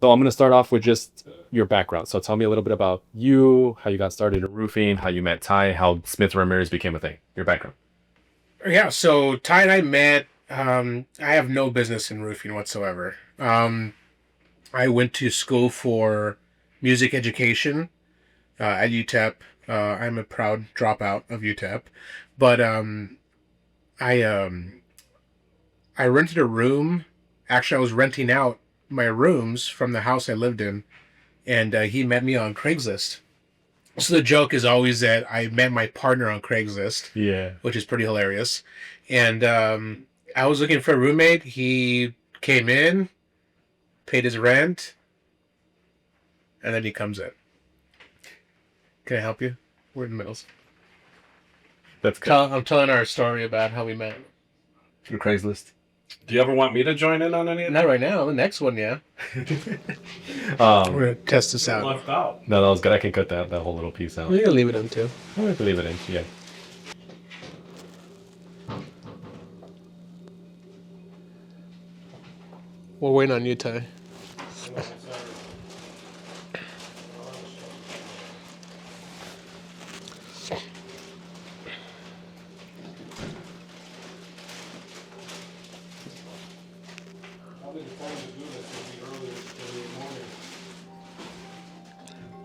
So I'm going to start off with just your background. So tell me a little bit about you, how you got started in roofing, how you met Ty, how Smith Ramirez became a thing. Your background. Yeah, so Ty and I met. I have no business in roofing whatsoever. I went to school for music education at UTEP. I'm a proud dropout of UTEP, but I I rented a room. Actually, I was renting out my rooms from the house I lived in, and he met me on Craigslist. So the joke is always that I met my partner on Craigslist, Yeah. which is pretty hilarious. And I was looking for a roommate. He came in, paid his rent, and then he comes in. Can I help you? We're in the middle. That's good. I'm telling our story about how we met. Through Craigslist. Do you ever want me to join in on any of Not right now. The next one, yeah. We're Um, gonna test this that? out. Left out. no, that was good. I can cut that whole little piece out. We can leave it in too. I can leave it in. Yeah. We're waiting on you, Ty.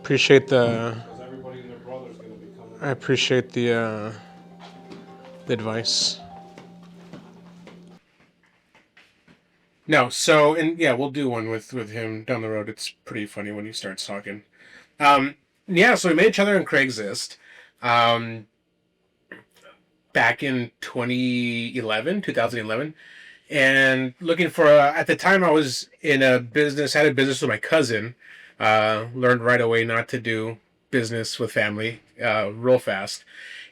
Appreciate the. Because everybody and their brother's going to be coming. I appreciate the advice. No, so and yeah, we'll do one with him down the road. It's pretty funny when he starts talking. Um, yeah, so we met each other on Craigslist um, back in 2011, and looking for at the time I was in a business, had a business with my cousin. Learned right away not to do business with family real fast,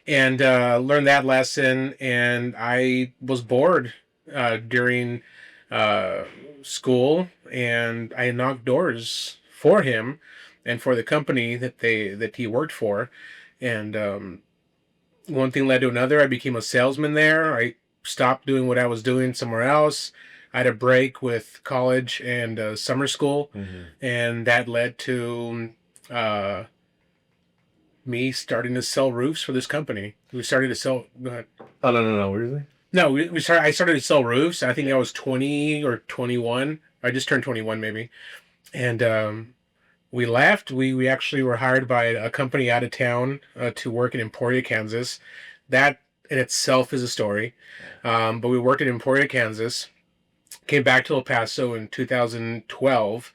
and learned that lesson. And I was bored during uh, school, and I knocked doors for him and for the company that he worked for, and one thing led to another. I became a salesman there. I stopped doing what I was doing somewhere else. I had a break with college and summer school, Mm-hmm. and that led to uh, me starting to sell roofs for this company. We started to sell. Go ahead. Oh, no, no, no. What is it? No, we started. I started to sell roofs. I think I was 20 or 21. I just turned 21 maybe, and we left. We actually were hired by a company out of town to work in Emporia, Kansas. That in itself is a story. But we worked in Emporia, Kansas. Came back to El Paso in 2012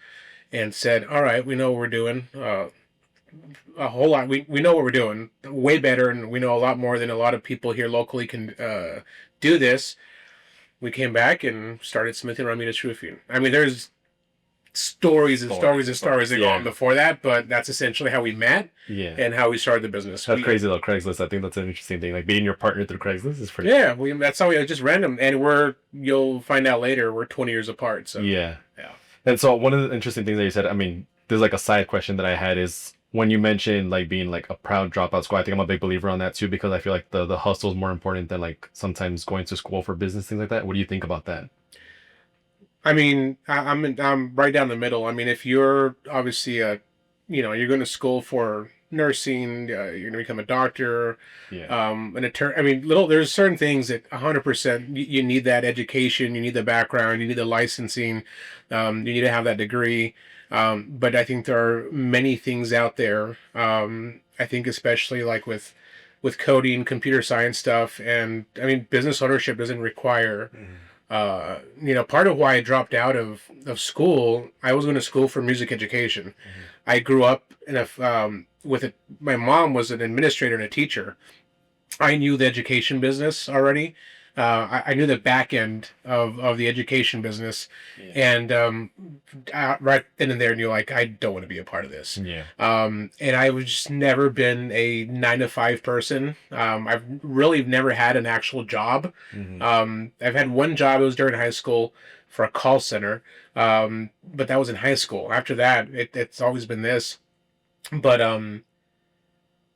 and said, "All right, we know what we're doing. A whole lot. We know what we're doing way better, and we know a lot more than a lot of people here locally can do this." We came back and started Smith and Ramirez Roofing. I mean, there's stories and stories and stories that go on before that, but that's essentially how we met Yeah. and how we started the business. That's crazy though. Craigslist. I think that's an interesting thing. Like being your partner through Craigslist is pretty. Yeah, that's how we just random, and you'll find out later we're 20 years apart. So Yeah. yeah. And so one of the interesting things that you said, I mean, there's like a side question that I had is when you mentioned like being like a proud dropout school, I think I'm a big believer on that too because I feel like the hustle is more important than like sometimes going to school for business, things like that. What do you think about that? I mean, I'm right down the middle. I mean, if you're obviously you're going to school for nursing, you're going to become a doctor, Yeah. an attorney. I mean, there's certain things that 100% you need that education, you need the background, you need the licensing, you need to have that degree. But I think there are many things out there. I think especially like with coding, computer science stuff, and I mean, business ownership doesn't require part of why I dropped out of school, I was going to school for music education. I grew up in a with it. My mom was an administrator and a teacher. I knew the education business already. I knew the back end of the education business, Yeah. and right then and there knew like I don't want to be a part of this. Yeah. And I've just never been a 9 to 5 person. I've really never had an actual job. Hmm. I've had one job. It was during high school for a call center, but that was in high school. After that, it's always been this. But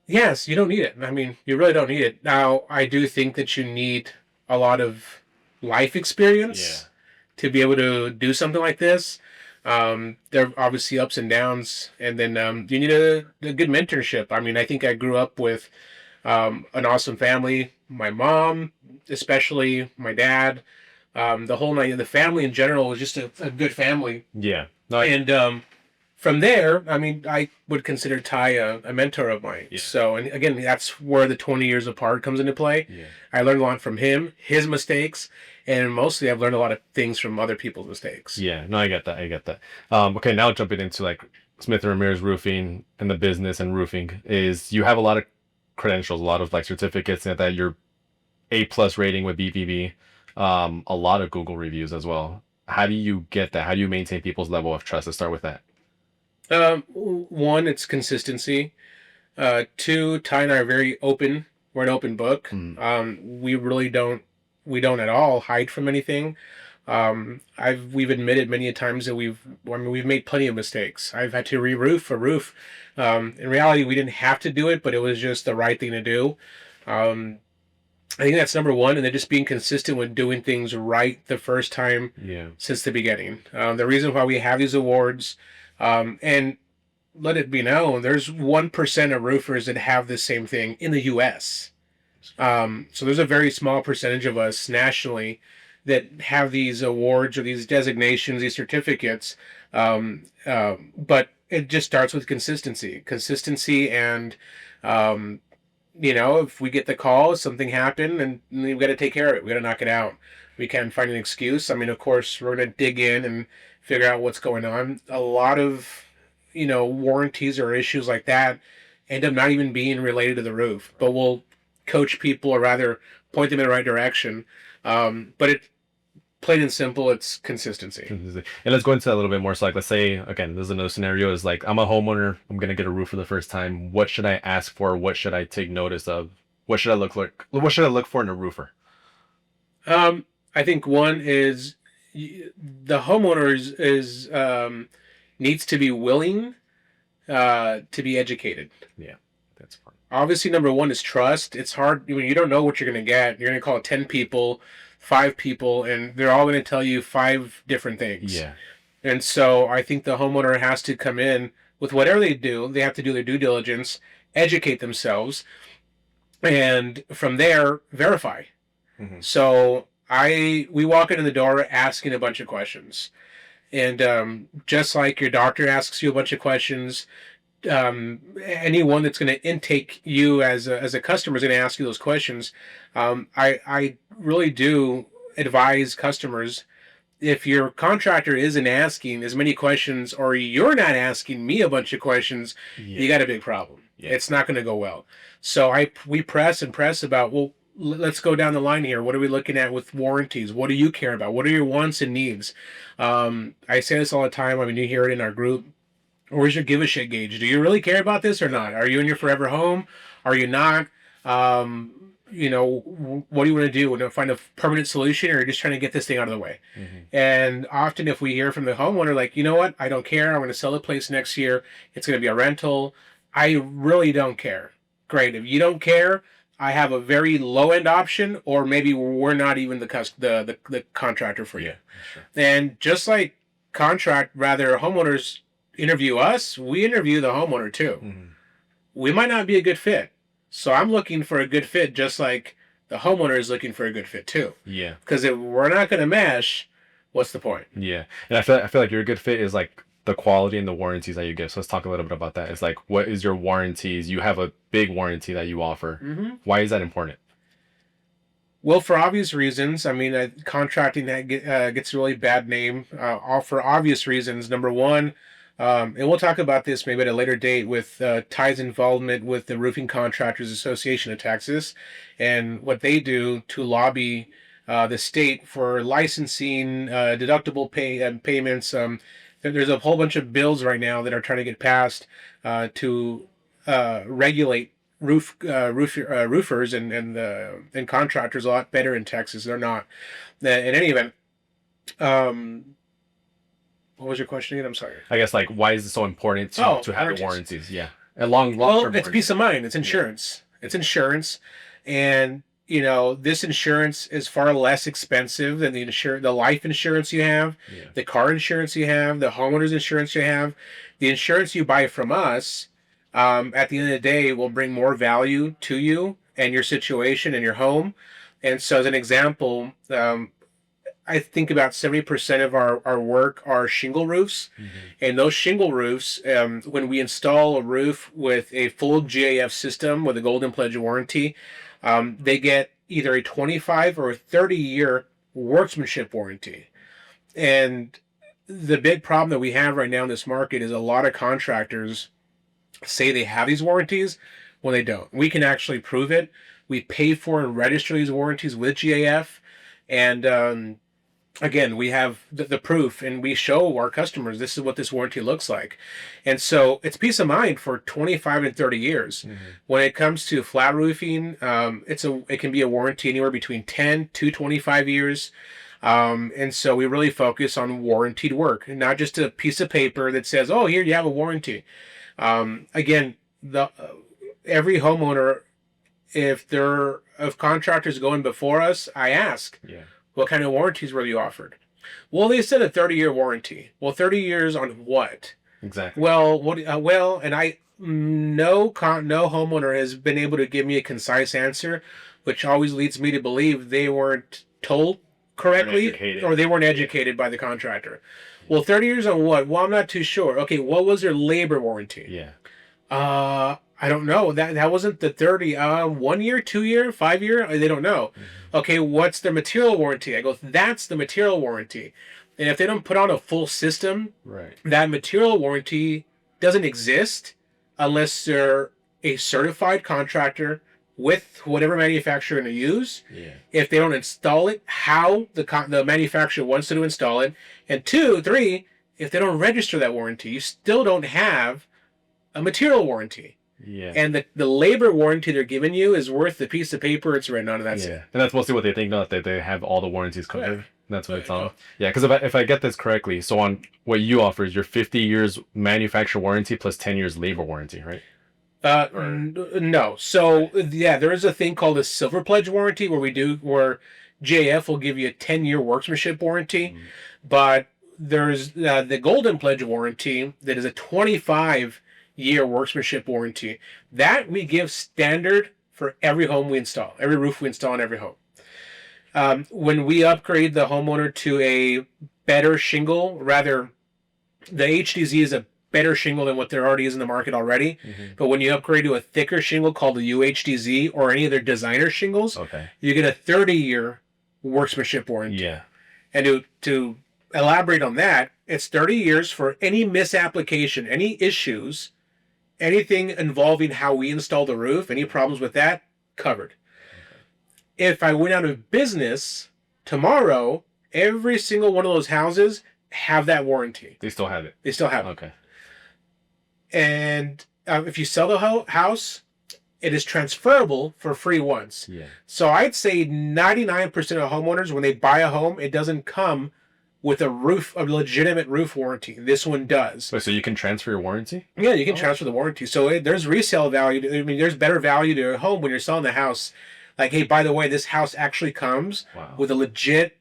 yes, you don't need it. I mean, you really don't need it. Now, I do think that you need a lot of life experience to be able to do something like this. There are obviously ups and downs, and then you need a good mentorship. I mean, I think I grew up with an awesome family. My mom, especially my dad, the whole night, the family in general was just a good family. Yeah. No, And from there, I mean, I would consider Ty a mentor of mine. Yeah. So, and again, that's where the 20 years apart comes into play. yeah. I learned a lot from him, his mistakes, and mostly I've learned a lot of things from other people's mistakes. Yeah, no, I get that. I get that. Okay, now jumping into like Smith and Ramirez Roofing and the business and roofing is you have a lot of credentials, a lot of like certificates and that you're A+ rating with BPB, a lot of Google reviews as well. How do you get that? How do you maintain people's level of trust? Let's start with that. One, it's consistency. Two, Ty and I are very open. We're an open book. We really we don't at all hide from anything. We've admitted many a times that we've made plenty of mistakes. I've had to re-roof a roof. In reality, we didn't have to do it, but it was just the right thing to do. I think that's number one, and then just being consistent with doing things right the first time Yeah. since the beginning. The reason why we have these awards, and let it be known, there's 1% of roofers that have the same thing in the U.S. So there's a very small percentage of us nationally that have these awards or these designations, these certificates. But it just starts with consistency, and if we get the call, something happened, and we've got to take care of it. We got to knock it out. We can't find an excuse. I mean, of course, we're going to dig in and figure out what's going on. A lot of, warranties or issues like that end up not even being related to the roof, but we'll coach people, or rather point them in the right direction. But it, plain and simple, it's consistency. And let's go into that a little bit more. So, like, let's say again, this is another scenario. Is like I'm a homeowner. I'm gonna get a roof for the first time. What should I ask for? What should I take notice of? What should I look like? What should I look for in a roofer? I think one is the homeowner needs to be willing to be educated. Yeah, that's fine. Obviously, number one is trust. It's hard when you don't know what you're going to get. You're going to call 10 people, 5 people, and they're all going to tell you 5 different things. Yeah. And so I think the homeowner has to come in with whatever they do. They have to do their due diligence, educate themselves, and from there, verify. Mhm. So we walk into the door asking a bunch of questions. And just like your doctor asks you a bunch of questions, anyone that's going to intake you as a customer is going to ask you those questions. I really do advise customers, if your contractor isn't asking as many questions, or you're not asking me a bunch of questions, you got a big problem. Yeah. It's not going to go well. So we press and press about, well, let's go down the line here. What are we looking at with warranties? What do you care about? What are your wants and needs? I say this all the time. I mean, you hear it in our group. Where's your give a shit gauge? Do you really care about this or not? Are you in your forever home? Are you not? What do you want to do? Want to find a permanent solution, or are you just trying to get this thing out of the way? Mhm. And often if we hear from the homeowner, like, you know what? I don't care. I'm going to sell the place next year. It's going to be a rental. I really don't care. Great. If you don't care, I have a very low end option, or maybe we're not even the contractor for you. Yeah, sure. And just like homeowners interview us, we interview the homeowner too. Mhm. We might not be a good fit. So I'm looking for a good fit, just like the homeowner is looking for a good fit too. Yeah. Because if we're not going to mesh, what's the point? Yeah. And I feel like your good fit is like the quality and the warranties that you give. So let's talk a little bit about that. It's like, what is your warranties? You have a big warranty that you offer. Mm-hmm. Why is that important? Well, for obvious reasons. I mean, contracting that gets a really bad name. All for obvious reasons. Number one, and we'll talk about this maybe at a later date with Ty's involvement with the Roofing Contractors Association of Texas, and what they do to lobby the state for licensing, deductible payments. There's a whole bunch of bills right now that are trying to get passed to regulate roofers and contractors a lot better in Texas. They're not. In any event, what was your question again? I'm sorry. I guess like why is it so important to have the warranties. warranties? Yeah. And long Well, term it's peace of mind. It's insurance. It's insurance, and this insurance is far less expensive than the life insurance you have, Yeah. the car insurance you have, the homeowner's insurance you have. The insurance you buy from us, at the end of the day, will bring more value to you and your situation and your home. And so, as an example, I think about 70% of our work are shingle roofs. Mhm. And those shingle roofs, when we install a roof with a full GAF system with a Golden Pledge warranty, they get either a 25 or a 30-year workmanship warranty. And the big problem that we have right now in this market is a lot of contractors say they have these warranties when they don't. We can actually prove it. We pay for and register these warranties with GAF. And again, we have the proof, and we show our customers this is what this warranty looks like. And so it's peace of mind for 25 and 30 years. Mhm. When it comes to flat roofing, it can be a warranty anywhere between 10 to 25 years. And so we really focus on warranted work, not just a piece of paper that says, "Oh, here you have a warranty." Again, every homeowner, if contractors going before us, I ask, Yeah. "What kind of warranties were you offered?" Well, they said a 30-year warranty. Well, 30 years on what? Exactly. Well, and no homeowner has been able to give me a concise answer, which always leads me to believe they weren't told correctly, Educated. or they weren't educated by the contractor. Well, 30 years on what? Well, I'm not too sure. Okay, what was their labor warranty? Yeah. I don't know. That wasn't the 30. 1 year, 2 year, 5 year. They don't know. Mhm. Okay, what's their material warranty? I go, that's the material warranty. And if they don't put on a full system, Right. that material warranty doesn't exist unless they're a certified contractor with whatever manufacturer to use. Yeah. If they don't install it, how the manufacturer wants to install it, and 2, 3, if they don't register that warranty, you still don't have a material warranty. Yeah. And the labor warranty they're giving you is worth the piece of paper it's written on. That's Yeah. it. And that's mostly what they think, not that they have all the warranties covered. Yeah. That's what it's Yeah. on. Yeah, because if I get this correctly, so on what you offer is your 50 years manufacturer warranty plus 10 years labor warranty, right? No. So yeah, there is a thing called a silver pledge warranty where JF will give you a 10-year workmanship warranty, but there's the golden pledge warranty that is a 25-year workmanship warranty that we give standard for every home we install, every roof we install in every home. When we upgrade the homeowner to a better shingle, rather, the HDZ is a better shingle than what there already is in the market already. Mhm. But when you upgrade to a thicker shingle called the UHDZ or any of their designer shingles, Okay. you get a 30-year workmanship warranty. Yeah. And to elaborate on that, it's 30 years for any misapplication, any issues, anything involving how we install the roof, any problems with that, covered. If I went out of business tomorrow, every single one of those houses have that warranty. They still have it. They still have it. Okay. And if you sell the house, it is transferable for free once. Yeah. So I'd say 99% of homeowners, when they buy a home, it doesn't come with a legitimate roof warranty. This one does. Wait, so you can transfer your warranty? Yeah, you can transfer the warranty. So there's resale value. There's better value to a home when you're selling the house. Like, hey, by the way, this house actually comes Wow. with a legit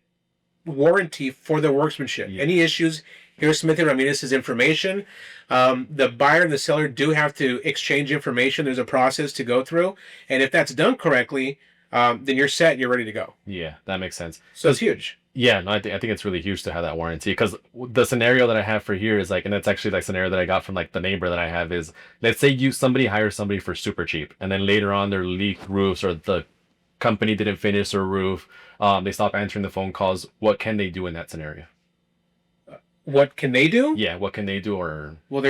warranty for the workmanship. Yeah. Any issues, here's Smith & Ramirez's information. The buyer and the seller do have to exchange information. There's a process to go through. And if that's done correctly, then you're set and you're ready to go. Yeah, that makes sense. So it's huge. Yeah, no, I think it's really huge to have that warranty, because the scenario that I have for here is like, and it's actually like scenario that I got from like the neighbor that I have is, let's say somebody hires somebody for super cheap, and then later on their leaked roofs or the company didn't finish their roof, they stop answering the phone calls. What can they do in that scenario? What can they do? Yeah, what can they do? Or Well,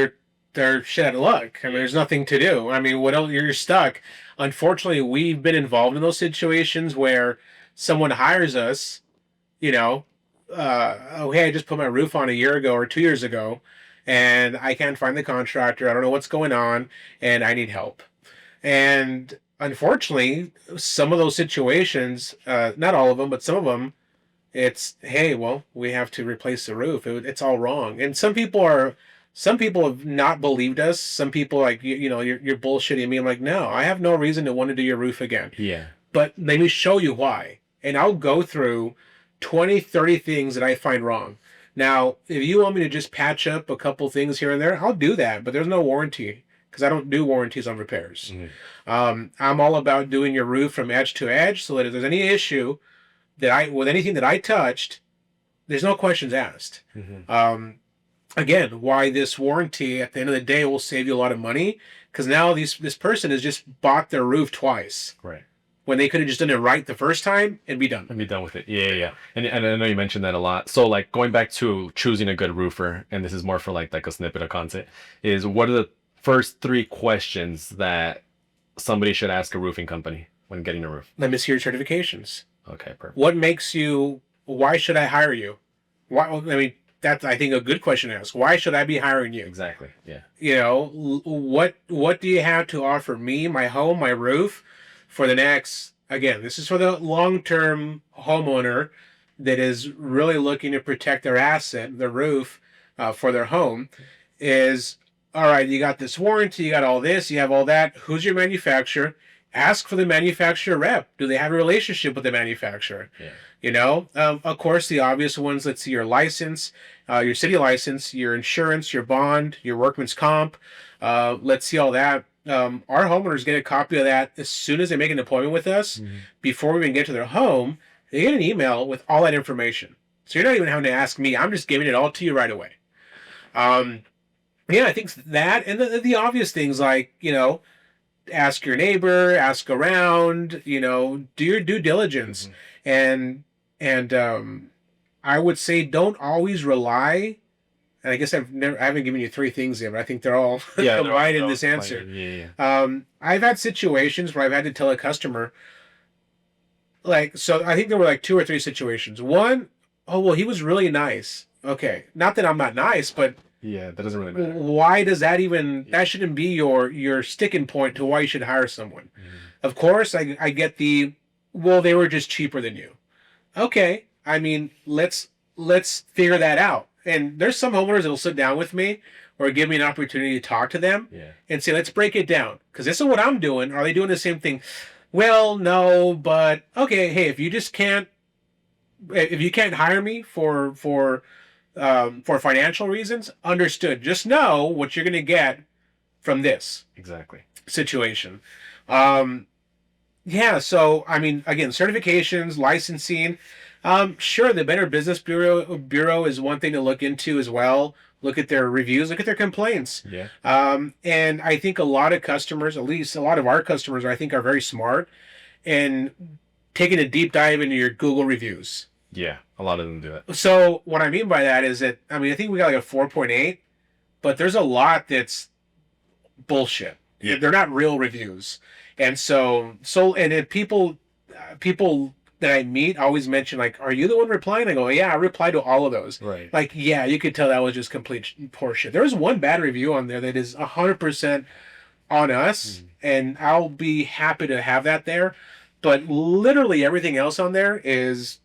they're shit out of luck. I mean, there's nothing to do. I mean, what else? You're stuck. Unfortunately, we've been involved in those situations where someone hires us, oh, hey, I just put my roof on a year ago or 2 years ago, and I can't find the contractor. I don't know what's going on, and I need help. And unfortunately, some of those situations, not all of them, but some of them, it's, hey, well, we have to replace the roof. It's all wrong. And some people have not believed us. Some people you're bullshitting me. I'm like, no, I have no reason to want to do your roof again. yeah, but let me show you why. And I'll go through 20, 30 things that I find wrong. Now, if you want me to just patch up a couple things here and there, I'll do that, but there's no warranty because I don't do warranties on repairs. I'm all about doing your roof from edge to edge so that if there's any issue with anything that I touched, there's no questions asked. Again, why this warranty at the end of the day will save you a lot of money because now this person has just bought their roof twice. Right. When they could have just done it right the first time and be done. And be done with it. Yeah. And I know you mentioned that a lot. So like going back to choosing a good roofer, and this is more for like a snippet of content, is what are the first 3 questions that somebody should ask a roofing company when getting a roof? Let me see your certifications. Okay, perfect. What makes you? Why should I hire you? Why? I mean, that's I think a good question to ask. Why should I be hiring you? Exactly. Yeah. You know, what do you have to offer me, my home, my roof, for the next? Again, this is for the long-term homeowner that is really looking to protect their asset, their roof, for their home. Is all right. You got this warranty. You got all this. You have all that. Who's your manufacturer? Ask for the manufacturer rep. Do they have a relationship with the manufacturer? Yeah. You know, of course, the obvious ones. Let's see your license, your city license, your insurance, your bond, your workman's comp. Let's see all that. Our homeowners get a copy of that as soon as they make an appointment with us. Before we even get to their home, they get an email with all that information. So you're not even having to ask me. I'm just giving it all to you right away. Yeah, I think that and the obvious things like, you know, ask your neighbor, ask around, you know, do your due diligence. And I would say don't always rely. And I guess I haven't given you 3 things yet, but I think they're all combined in this answer. Yeah. I've had situations where I've had to tell a customer, like, so I think there were like 2 or 3 situations. One, oh, well, he was really nice. Okay. Not that I'm not nice, but Yeah, that doesn't really matter. why does that even, that shouldn't be your sticking point to why you should hire someone. Of course, I get well, they were just cheaper than you. Okay. I mean, let's figure that out. And there's some homeowners that will sit down with me or give me an opportunity to talk to them and say, let's break it down. Because this is what I'm doing. Are they doing the same thing? Well, no, but okay. Hey, if you can't hire me for financial reasons, understood. Just know what you're going to get from this Exactly. situation. Yeah. So, I mean, again, certifications, licensing, sure, the Better Business Bureau is one thing to look into as well. Look at their reviews, look at their complaints. Yeah. And I think a lot of customers, at least a lot of our customers, I think are very smart and taking a deep dive into your Google reviews. Yeah, a lot of them do that. So what I mean by that is that, I mean, I think we got like a 4.8, but there's a lot that's bullshit. Yeah. They're not real reviews. And and then people that I meet always mention, like, are you the one replying? I go, yeah, I replied to all of those. Right. Like, yeah, you could tell that was just complete horseshit. There was one bad review on there that is 100% on us, and I'll be happy to have that there. But literally everything else on there is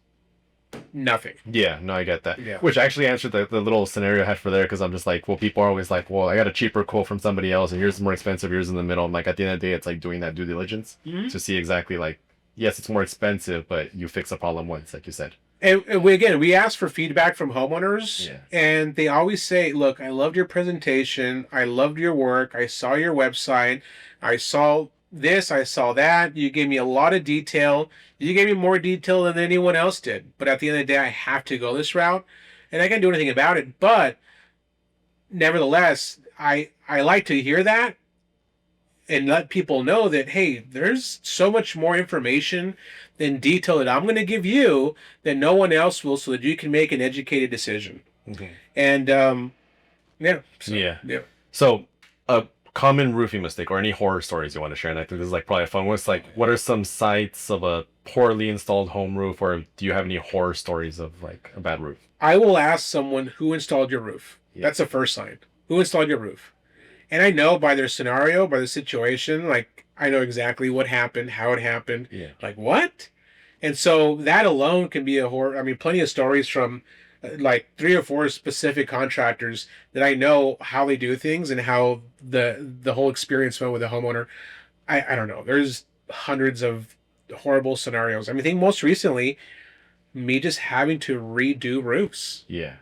nothing. Yeah, no, I get that. Yeah. Which actually answered the little scenario I had for there, because I'm just like, well, people are always like, well, I got a cheaper quote from somebody else, and yours is more expensive, yours in the middle. I'm like, at the end of the day, it's like doing that due diligence to see exactly, like, yes, it's more expensive, but you fix a problem once, like you said. And we ask for feedback from homeowners, and they always say, look, I loved your presentation. I loved your work. I saw your website. I saw this. I saw that. You gave me a lot of detail. You gave me more detail than anyone else did. But at the end of the day, I have to go this route, and I can't do anything about it. But nevertheless, I like to hear that and let people know that, hey, there's so much more information and detail that I'm going to give you that no one else will, so that you can make an educated decision. And So a common roofing mistake or any horror stories you want to share, and I think this is like probably a fun one. It's like, what are some sites of a poorly installed home roof, or do you have any horror stories of like a bad roof? I will ask someone, who installed your roof? That's the first sign. Who installed your roof? And I know by their scenario, by the situation, like, I know exactly what happened, how it happened. Like, what? And so that alone can be a horror. I mean, plenty of stories from like 3 or 4 specific contractors that I know how they do things and how the whole experience went with the homeowner. I don't know. There's hundreds of horrible scenarios. I mean, I think most recently, me just having to redo roofs. Yeah.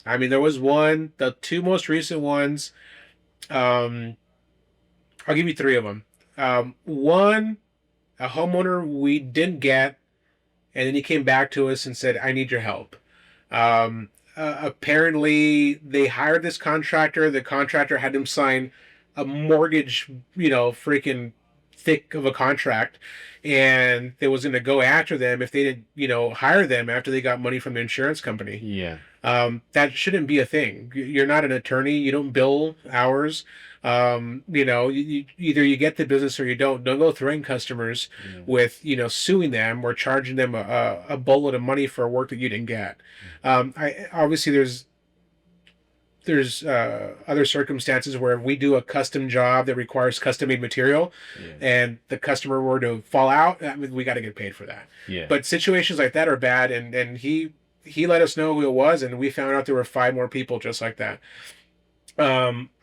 I mean, there was the two most recent ones. Um, I'll give you three of them. One, a homeowner we didn't get, and then he came back to us and said, "I need your help." Apparently, they hired this contractor. The contractor had him sign a mortgage, freaking thick of a contract, and they was going to go after them if they didn't, hire them after they got money from the insurance company. Yeah. That shouldn't be a thing. You're not an attorney. You don't bill hours. Either you get the business or you don't. Don't go threatening customers with, suing them or charging them a boatload of money for work that you didn't get. I obviously there's other circumstances where we do a custom job that requires custom made material, and the customer were to fall out. I mean, we got to get paid for that. Yeah. But situations like that are bad, and he let us know who it was, and we found out there were 5 more people just like that.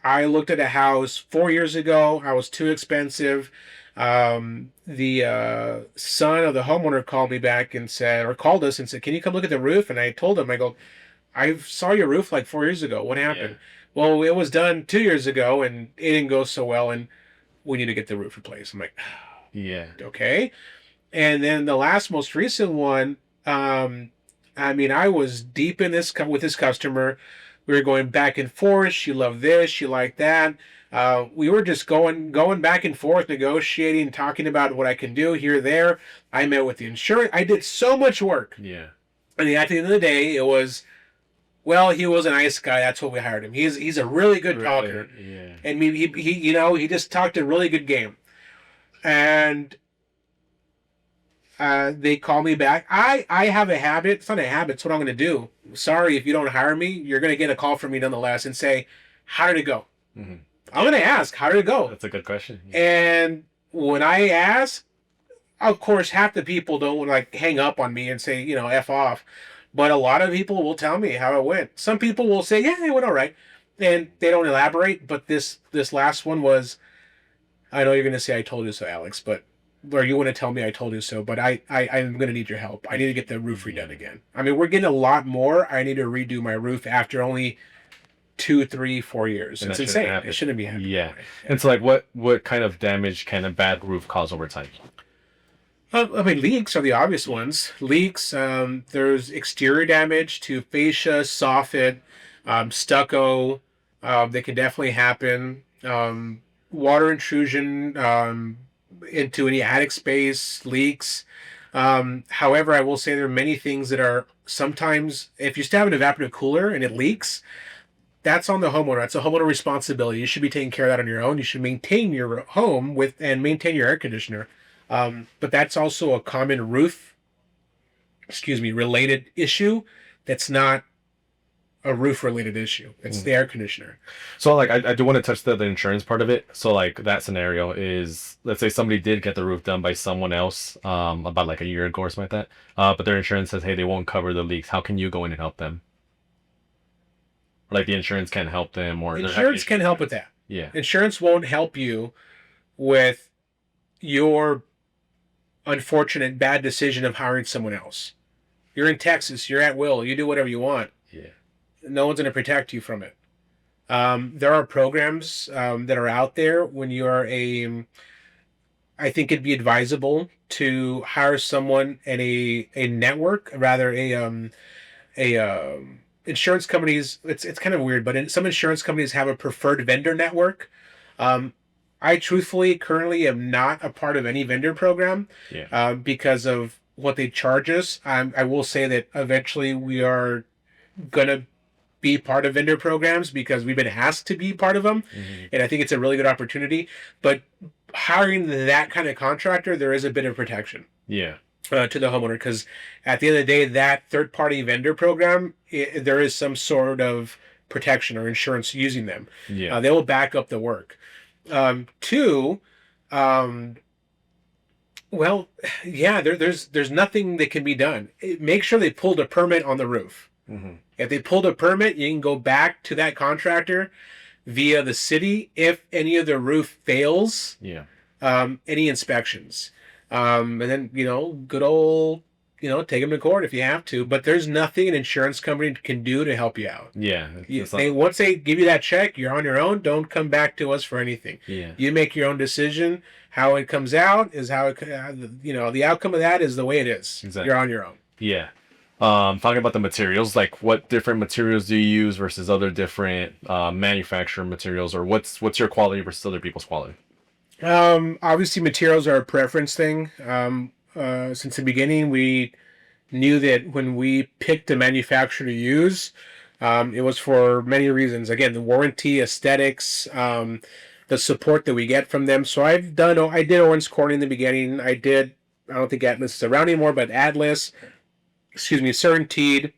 I looked at a house 4 years ago. I was too expensive. The son of the homeowner called me back and called us and said, "Can you come look at the roof?" And I told him, I go, "I saw your roof like 4 years ago. What happened?" Yeah. "Well, it was done 2 years ago and it didn't go so well, and we need to get the roof replaced." I'm like, Yeah. okay. And then the most recent one, I mean, I was deep in this with this customer. We were going back and forth. She loved this, she liked that. We were just going back and forth, negotiating, talking about what I can do here, there. I met with the insurance. I did so much work. Yeah. And at the end of the day, it was, well, he was a nice guy. That's what we hired him. He's a really good talker. Yeah. And he just talked a really good game. And they call me back. I have a habit. It's not a habit. It's what I'm going to do. Sorry, if you don't hire me, you're going to get a call from me nonetheless and say, "How did it go?" Mm-hmm. I'm going to ask, "How did it go?" That's a good question. Yeah. And when I ask, of course, half the people don't hang up on me and say, F off. But a lot of people will tell me how it went. Some people will say, "Yeah, it went all right." And they don't elaborate. But this last one was, I know you're going to say, "I told you so, Alex," or you want to tell me I told you so, but I'm going to need your help. I need to get the roof redone again. I mean, we're getting a lot more. I need to redo my roof after only 2, 3, 4 years. And It's that shouldn't insane. happen. It shouldn't be happening. Yeah. And so, what kind of damage can a bad roof cause over time? I mean, leaks are the obvious ones. Leaks, there's exterior damage to fascia, soffit, stucco. They can definitely happen. Water intrusion into any attic space, leaks. However, I will say there are many things that are sometimes, if you still have an evaporative cooler and it leaks, that's on the homeowner. That's a homeowner responsibility. You should be taking care of that on your own. You should maintain your home and maintain your air conditioner. But that's also a common related issue. That's not a roof related issue. It's the air conditioner. So I do want to touch the insurance part of it. So that scenario is, let's say somebody did get the roof done by someone else about a year ago or something like that. But their insurance says, hey, they won't cover the leaks. How can you go in and help them? The insurance can't help them, or insurance can help with that. Yeah. Insurance won't help you with your unfortunate bad decision of hiring someone else. You're in Texas. You're at will. You do whatever you want. Yeah. No one's going to protect you from it. There are programs that are out there when you are I think it'd be advisable to hire someone in a network, rather insurance companies. It's kind of weird, but some insurance companies have a preferred vendor network. I truthfully currently am not a part of any vendor program because of what they charge us. I will say that eventually we are going to be part of vendor programs because we've been asked to be part of them. Mm-hmm. And I think it's a really good opportunity. But hiring that kind of contractor, there is a bit of protection. Yeah. To the homeowner, because at the end of the day, that third-party vendor program, there is some sort of protection or insurance using them. Yeah. They will back up the work. Two, well, yeah, there's nothing that can be done. Make sure they pulled a permit on the roof. Mm-hmm. If they pulled a permit, you can go back to that contractor via the city if any of the roof fails. Yeah. Any inspections. And then, good old, take them to court if you have to. But there's nothing an insurance company can do to help you out. Yeah, it's They not. once they give you that check, you're on your own. Don't come back to us for anything. Yeah, You make your own decision. How it comes out is how it, the outcome of that is the way it is. exactly. You're on your own. Yeah. Talking about the materials, like what different materials do you use versus other different manufacturer materials, or what's your quality versus other people's quality? Obviously, materials are a preference thing. Since the beginning, we knew that when we picked a manufacturer to use, it was for many reasons. Again, the warranty, aesthetics, the support that we get from them. So I did Owens Corning in the beginning. I don't think Atlas is around anymore, but Atlas, Certainteed,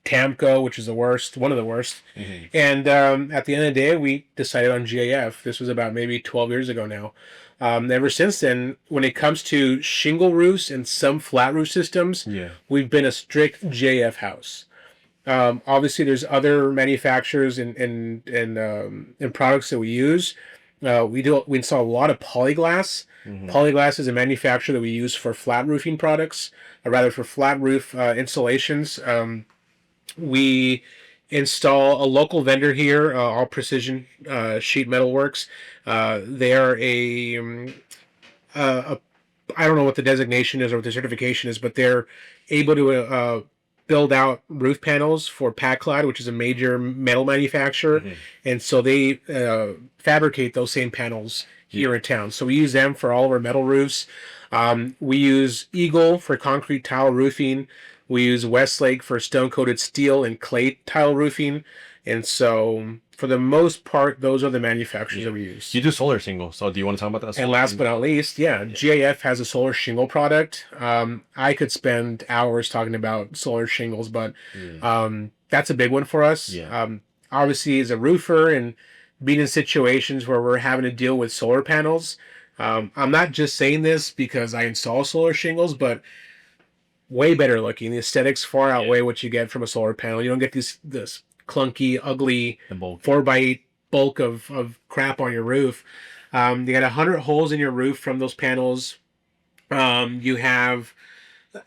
Tamco, which is one of the worst. Mm-hmm. And at the end of the day, we decided on GAF. This was about maybe 12 years ago now. Ever since then, when it comes to shingle roofs and some flat roof systems, Yeah. we've been a strict JF house. Obviously, there's other manufacturers and products that we use. We install a lot of Polyglass. Mm-hmm. Polyglass is a manufacturer that we use for flat roofing products, or rather for flat roof installations. We install a local vendor here, All Precision Sheet Metal Works. They are a I don't know what the designation is or what the certification is, but they're able to build out roof panels for Paclad, which is a major metal manufacturer, Mm-hmm. and so they fabricate those same panels here in town. So we use them for all of our metal roofs. We use Eagle for concrete tile roofing. We use Westlake for stone-coated steel and clay tile roofing. And so, for the most part, those are the manufacturers that we use. You do solar shingles, so do you want to talk about that? And last but not least, GAF has a solar shingle product. I could spend hours talking about solar shingles, but that's a big one for us. Yeah. Obviously, as a roofer and being in situations where we're having to deal with solar panels, I'm not just saying this because I install solar shingles, but way better looking. The aesthetics far outweigh what you get from a solar panel. You don't get this clunky, ugly The bulk. 4x8 bulk of crap on your roof. You got 100 holes in your roof from those panels. You have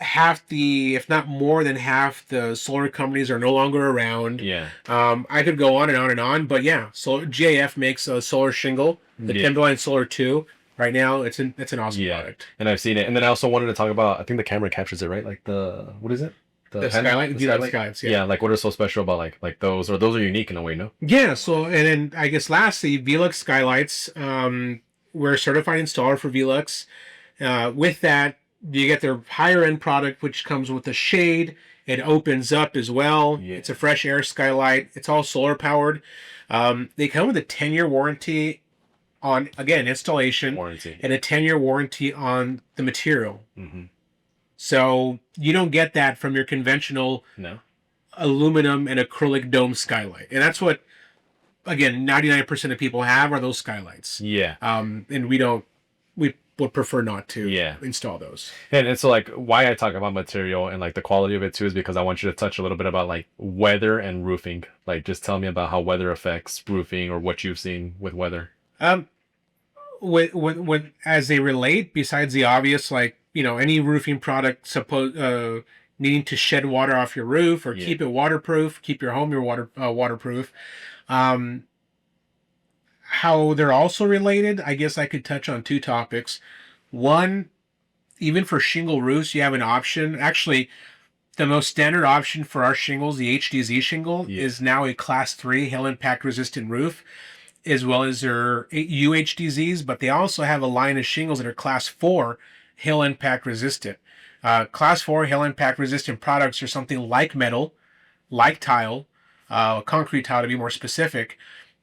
half if not more than half, the solar companies are no longer around. Yeah. I could go on and on and on, but yeah. So GAF makes a solar shingle, the Yeah. Timberline Solar 2. Right now, it's an awesome product. And I've seen it. And then I also wanted to talk about, I think the camera captures it, right? Like what is it? The skylight, skylights, yeah. Like what is so special about like those, or those are unique in a way, no? Yeah. So, and then I guess lastly, Velux skylights. We're a certified installer for Velux. With that, you get their higher end product, which comes with a shade. It opens up as well. Yeah. It's a fresh air skylight. It's all solar powered. They come with a 10-year warranty on, again, installation, Warranty. and a 10-year warranty on the material. Mm-hmm. So you don't get that from your conventional No. aluminum and acrylic dome skylight. And that's what, again, 99% of people have are those skylights. Yeah. And we would prefer not to install those. And so like why I talk about material and like the quality of it too is because I want you to touch a little bit about like weather and roofing. Like just tell me about how weather affects roofing or what you've seen with weather. When as they relate, besides the obvious, like, any roofing product needing to shed water off your roof or keep it waterproof, keep your home waterproof. How they're also related, I guess I could touch on two topics. One, even for shingle roofs, you have an option. Actually, the most standard option for our shingles, the HDZ shingle, is now a Class 3 hail impact resistant roof, as well as their UHDZs, but they also have a line of shingles that are Class 4 hail impact resistant. Class 4 hail impact resistant products are something like metal, like tile, concrete tile to be more specific,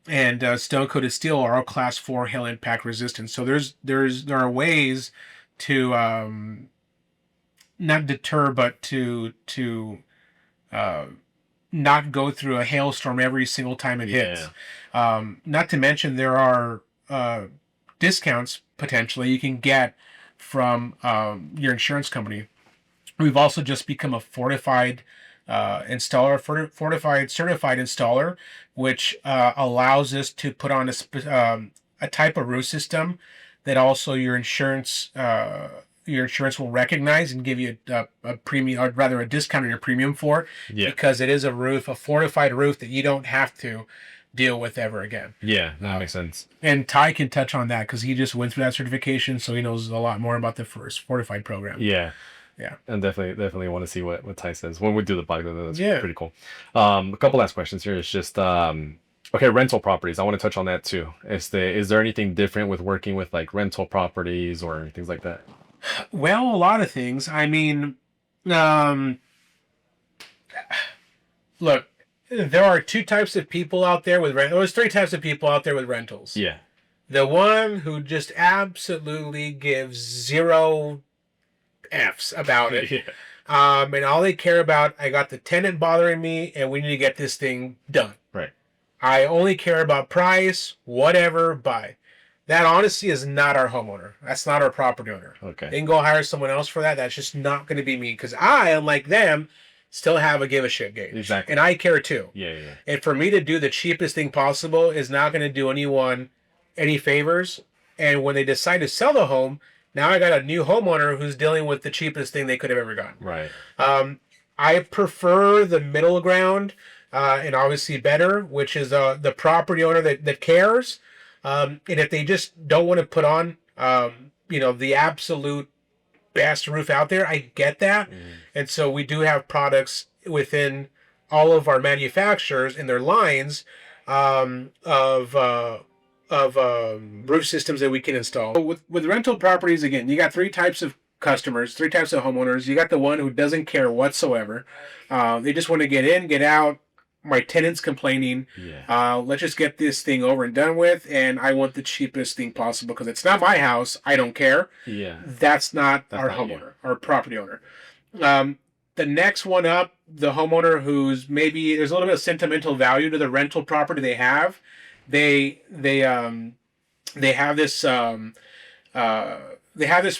and stone coated steel are all Class 4 hail impact resistant. So there are ways to not deter, but to not go through a hailstorm every single time it hits. Not to mention there are discounts potentially you can get from your insurance company. We've also just become a fortified certified installer, which allows us to put on a type of roof system that also your insurance will recognize and give you a premium, or rather a discount on your premium for, Yeah. because it is a fortified roof that you don't have to deal with ever again. Yeah, that makes sense. And Ty can touch on that because he just went through that certification, so he knows a lot more about the first fortified program. Yeah. Yeah. And definitely want to see what Ty says when we do the podcast. That's Yeah. pretty cool. A couple last questions here. It's just okay, rental properties. I want to touch on that too. Is there anything different with working with like rental properties or things like that? Well, a lot of things. I mean, look, there are two types of people out there with there's three types of people out there with rentals. Yeah. The one who just absolutely gives zero F's about it. Yeah. And all they care about, I got the tenant bothering me and we need to get this thing done. Right. I only care about price, whatever, buy. That honestly is not our homeowner. That's not our property owner. Okay. They can go hire someone else for that. That's just not going to be me, because I, unlike them, still have a give a shit gauge. Exactly. And I care too. Yeah. And for me to do the cheapest thing possible is not going to do anyone any favors. And when they decide to sell the home, now I got a new homeowner who's dealing with the cheapest thing they could have ever gotten. Right. I prefer the middle ground, and obviously better, which is the property owner that cares. And if they just don't want to put on, the absolute best roof out there, I get that. And so we do have products within all of our manufacturers in their lines of roof systems that we can install. With rental properties, again, you got three types of customers, three types of homeowners. You got the one who doesn't care whatsoever. They just want to get in, get out. My tenant's complaining. Yeah. Let's just get this thing over and done with, and I want the cheapest thing possible because it's not my house. I don't care. Yeah. That's not our homeowner, our property owner. The next one up, the homeowner who's maybe there's a little bit of sentimental value to the rental property they have. They have this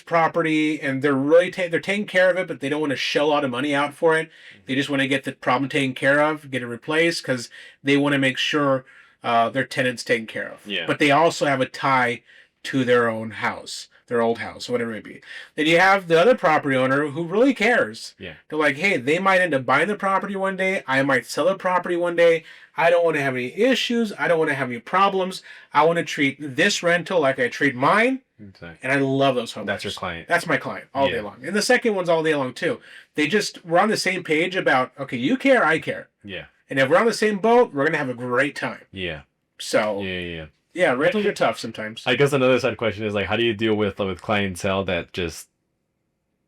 property and they're really they're taking care of it, but they don't want to shell a lot of money out for it. They just want to get the problem taken care of, get it replaced, because they want to make sure their tenant's taken care of. Yeah. But they also have a tie to their own house, their old house, whatever it may be. Then you have the other property owner who really cares. Yeah. They're like, hey, they might end up buying the property one day. I might sell the property one day. I don't want to have any issues. I don't want to have any problems. I want to treat this rental like I treat mine. Exactly. And I love those homeowners. That's your client. That's my client all day long. And the second one's all day long too. We're on the same page about, okay, you care, I care. Yeah. And if we're on the same boat, we're going to have a great time. Yeah. So, yeah, rentals are tough sometimes. I guess another side question is like, how do you deal with clientele that just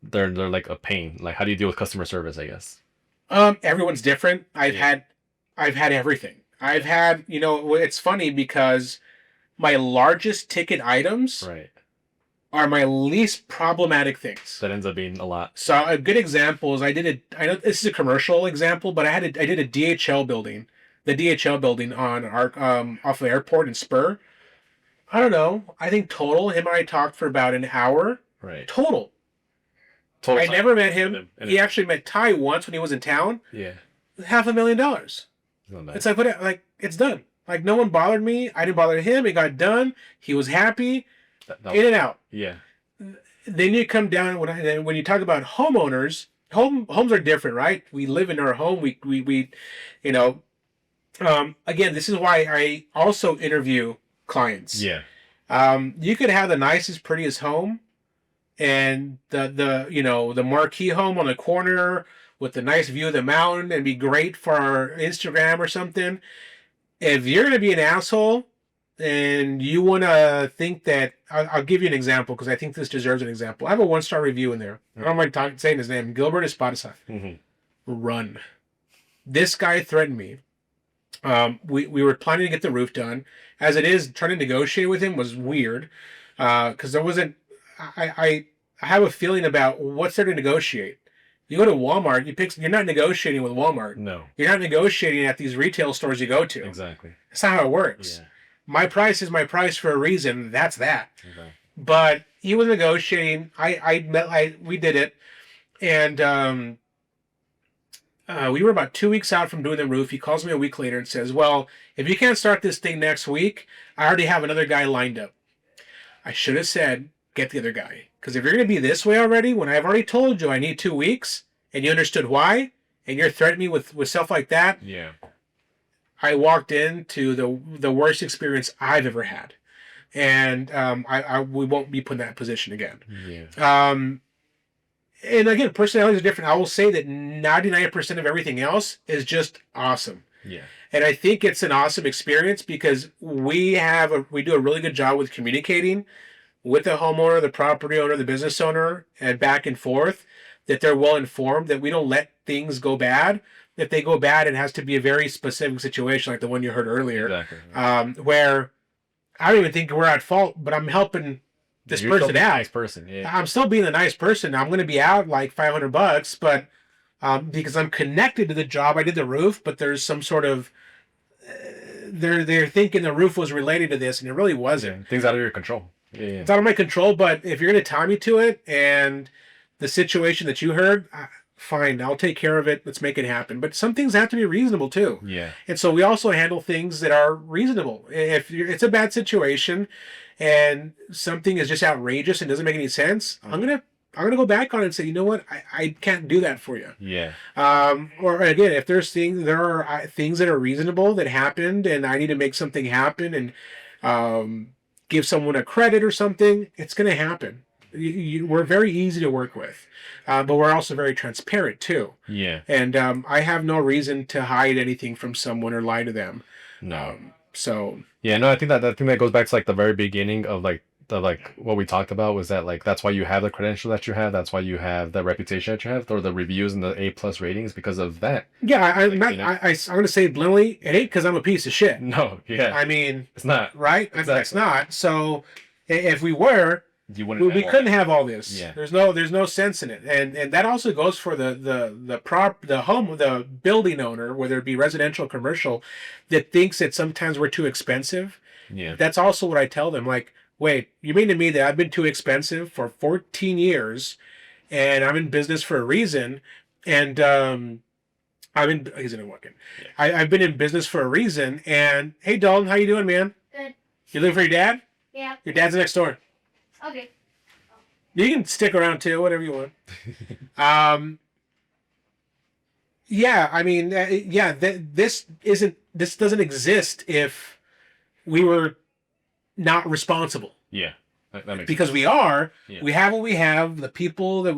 they're like a pain? Like, how do you deal with customer service? I guess. Everyone's different. I've had everything. I've had, it's funny because my largest ticket items are my least problematic things. That ends up being a lot. So a good example is I know this is a commercial example, but I did a DHL building, the DHL building on our off the airport in Spur. I don't know. I think total him and I talked for about an hour. Right. Total. I never met him. He actually met Ty once when he was in town. Yeah. $500,000. It's like it's done. Like no one bothered me. I didn't bother him. It got done. He was happy. In and out. Yeah. Then you come down when you talk about homeowners. Homes are different, right? We live in our home. We again, this is why I also interview clients. Yeah. You could have the nicest, prettiest home, and the marquee home on the corner with the nice view of the mountain and be great for our Instagram or something. If you're gonna be an asshole and you want to think that, I'll give you an example because I think this deserves an example. I have a 1-star review in there. I don't mind saying his name. Gilbert Espadasa. Mm-hmm. Run. This guy threatened me. We were planning to get the roof done. As it is, trying to negotiate with him was weird because there wasn't. I have a feeling about what's there to negotiate. You go to Walmart, you're not negotiating with Walmart. No. You're not negotiating at these retail stores you go to. Exactly. That's not how it works. Yeah. My price is my price for a reason. That's that. Okay. But he was negotiating. We did it, and we were about 2 weeks out from doing the roof. He calls me a week later and says, "Well, if you can't start this thing next week, I already have another guy lined up." I should have said, get the other guy. Because if you're going to be this way already, when I've already told you I need 2 weeks, and you understood why, and you're threatening me with stuff like that, Yeah. I walked into the worst experience I've ever had. And we won't be put in that position again. Yeah. And again, personalities are different. I will say that 99% of everything else is just awesome. Yeah. And I think it's an awesome experience because we do a really good job with communicating with the homeowner, the property owner, the business owner, and back and forth, that they're well informed, that we don't let things go bad. If they go bad, it has to be a very specific situation like the one you heard earlier, Exactly. where I don't even think we're at fault, but I'm helping this You're still person being a out. nice person. Yeah. I'm still being a nice person. I'm going to be out like $500, but because I'm connected to the job, I did the roof, but there's some sort of they're thinking the roof was related to this, and it really wasn't. Things out of your control. Yeah. It's out of my control, but if you're going to tie me to it and the situation that you heard, fine, I'll take care of it. Let's make it happen. But some things have to be reasonable too. Yeah. And so we also handle things that are reasonable. If it's a bad situation and something is just outrageous and doesn't make any sense, I'm gonna go back on it and say, you know what, I can't do that for you. Yeah. Or again, if there are things that are reasonable that happened, and I need to make something happen and give someone a credit or something, it's gonna happen. We're very easy to work with, but we're also very transparent too. Yeah. And I have no reason to hide anything from someone or lie to them. No. So Yeah, no, I think that goes back to like the very beginning of like what we talked about was that like that's why you have the credential that you have, that's why you have the reputation that you have, or the reviews and the A+ ratings because of that. yeah, I'm going to say bluntly, it ain't because I'm a piece of shit. No, yeah, I mean, it's not. right? Exactly. It's not. So if we were, You wouldn't. we couldn't have all this. Yeah. There's no sense in it, and that also goes for the building owner, whether it be residential or commercial, that thinks that sometimes we're too expensive. Yeah. That's also what I tell them. Like, wait, you mean to me that I've been too expensive for 14 years, and I'm in business for a reason, and he's in working. Yeah. I've been in business for a reason, and hey, Dalton, how you doing, man? Good. You live for your dad? Yeah. Your dad's next door. Okay. You can stick around too, whatever you want. Yeah, I mean, this doesn't exist if we were not responsible. Yeah. That makes Because sense. we are. Yeah. We have what we have. The people that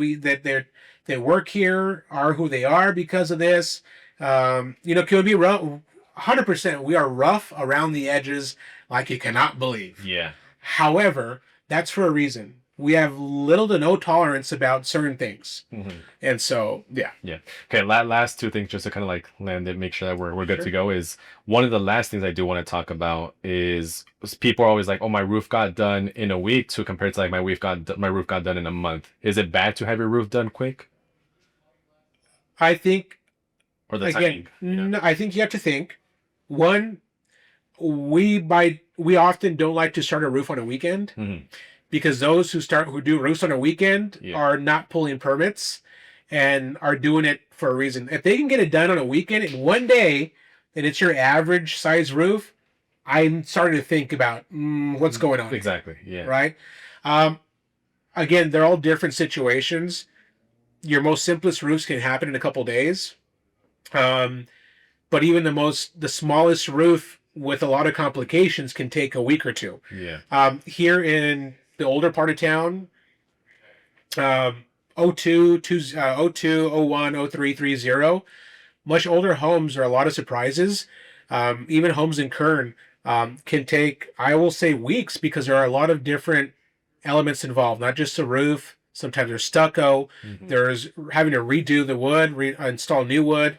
work here are who they are because of this. Can we be rough? 100%. We are rough around the edges like you cannot believe. Yeah. However, that's for a reason. We have little to no tolerance about certain things. Mm-hmm. And so, yeah. Yeah. Okay. Last two things, just to kind of like land it, make sure that we're good Sure. to go. Is one of the last things I do want to talk about is people are always like, "Oh, my roof got done in a week," to compared to like my roof got done in a month. Is it bad to have your roof done quick, I think, or the again, timing? I think you have to think. One, we often don't like to start a roof on a weekend. Mm-hmm. Because those who do roofs on a weekend are not pulling permits and are doing it for a reason. If they can get it done on a weekend in one day, and it's your average size roof, I'm starting to think about what's going on. Exactly. Yeah. Right. Again, they're all different situations. Your most simplest roofs can happen in a couple days, but even the smallest roof with a lot of complications can take a week or two. Yeah. Here in the older part of town, 02, 01, 03, 30, much older homes are a lot of surprises. Even homes in Kern can take, I will say, weeks because there are a lot of different elements involved, not just the roof. Sometimes there's stucco. Mm-hmm. There's having to redo the wood, install new wood,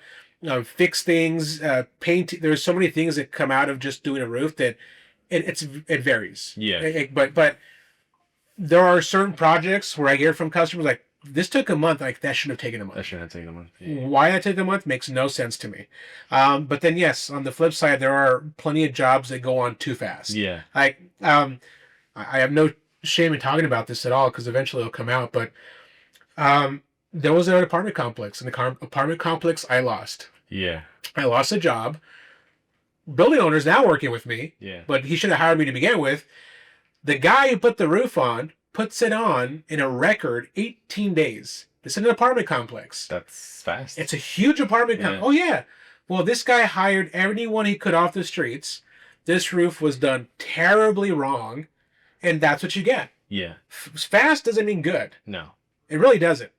fix things, paint. There's so many things that come out of just doing a roof that it varies. Yeah. But there are certain projects where I hear from customers like, this took a month. Like, that shouldn't have taken a month. That shouldn't have taken a month. Yeah. Why that took a month makes no sense to me. But then, yes, on the flip side, there are plenty of jobs that go on too fast. Yeah. I have no shame in talking about this at all because eventually it'll come out. But there was an apartment complex. In the apartment complex, I lost. Yeah. I lost a job. Building owner's now working with me. Yeah. But he should have hired me to begin with. The guy who put the roof on puts it on in a record 18 days. It's in an apartment complex. That's fast. It's a huge apartment complex. Yeah. Oh, yeah. Well, this guy hired anyone he could off the streets. This roof was done terribly wrong, and that's what you get. Yeah. Fast doesn't mean good. No. It really doesn't.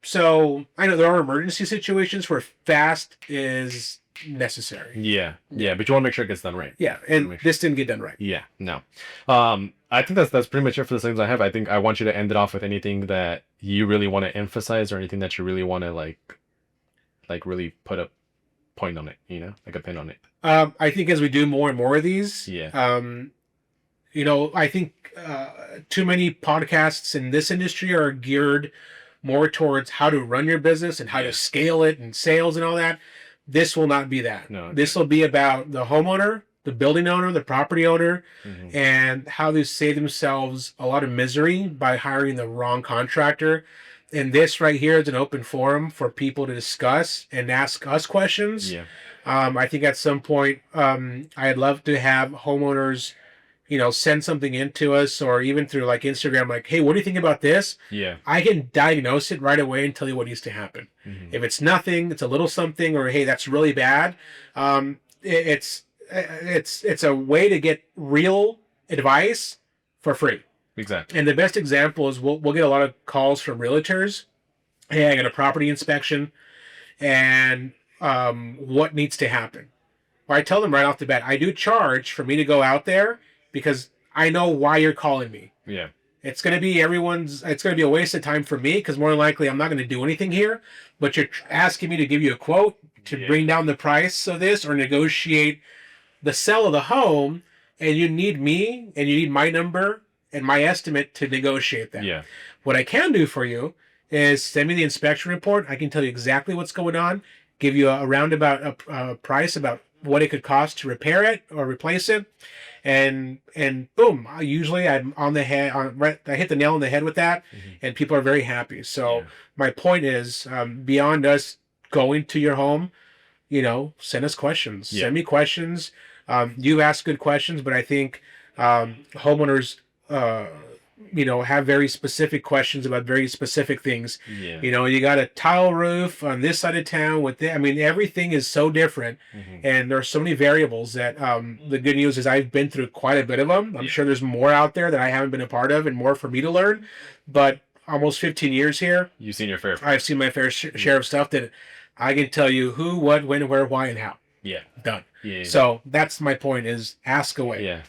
So I know there are emergency situations where fast is necessary. Yeah. Yeah. But you want to make sure it gets done right. Yeah, and this didn't get done right. Yeah. No. I think that's pretty much it for the things I have. I think I want you to end it off with anything that you really want to emphasize or anything that you really want to like really put a point on it, you know, like a pin on it. I think as we do more and more of these, Yeah. you know, I think too many podcasts in this industry are geared more towards how to run your business and how to scale it and sales and all that. This will not be that. No. This will be about the homeowner, the building owner, the property owner, Mhm. and how they save themselves a lot of misery by hiring the wrong contractor. And this right here is an open forum for people to discuss and ask us questions. Yeah. I think at some point, I'd love to have homeowners, you know, send something in to us, or even through like Instagram, like, hey, what do you think about this? Yeah. I can diagnose it right away and tell you what needs to happen. Mhm. If it's nothing, it's a little something, or hey, that's really bad. It's a way to get real advice for free. Exactly. And the best example is we'll get a lot of calls from realtors. Hey, I got a property inspection, and what needs to happen? Well, I tell them right off the bat, I do charge for me to go out there because I know why you're calling me. Yeah. It's going to be it's going to be a waste of time for me because more than likely I'm not going to do anything here, but you're asking me to give you a quote to bring down the price of this or negotiate the sale of the home, and you need me and you need my number and my estimate to negotiate that. Yeah. What I can do for you is send me the inspection report. I can tell you exactly what's going on, give you a roundabout price about what it could cost to repair it or replace it, and boom. Usually I'm on the head. I hit the nail on the head with that, and people are very happy. So my point is, beyond us going to your home, you know, send us questions. Yeah. Send me questions. You ask good questions, but I think homeowners, you know, have very specific questions about very specific things. Yeah. You know, you got a tile roof on this side of town with I mean, everything is so different, and there are so many variables that the good news is I've been through quite a bit of them. I'm sure there's more out there that I haven't been a part of and more for me to learn, but almost 15 years here, You've seen your fair. I've seen my fair share of stuff that I can tell you who, what, when, where, why, and how. Yeah. Done. Yeah. So that's my point is ask away. Yeah.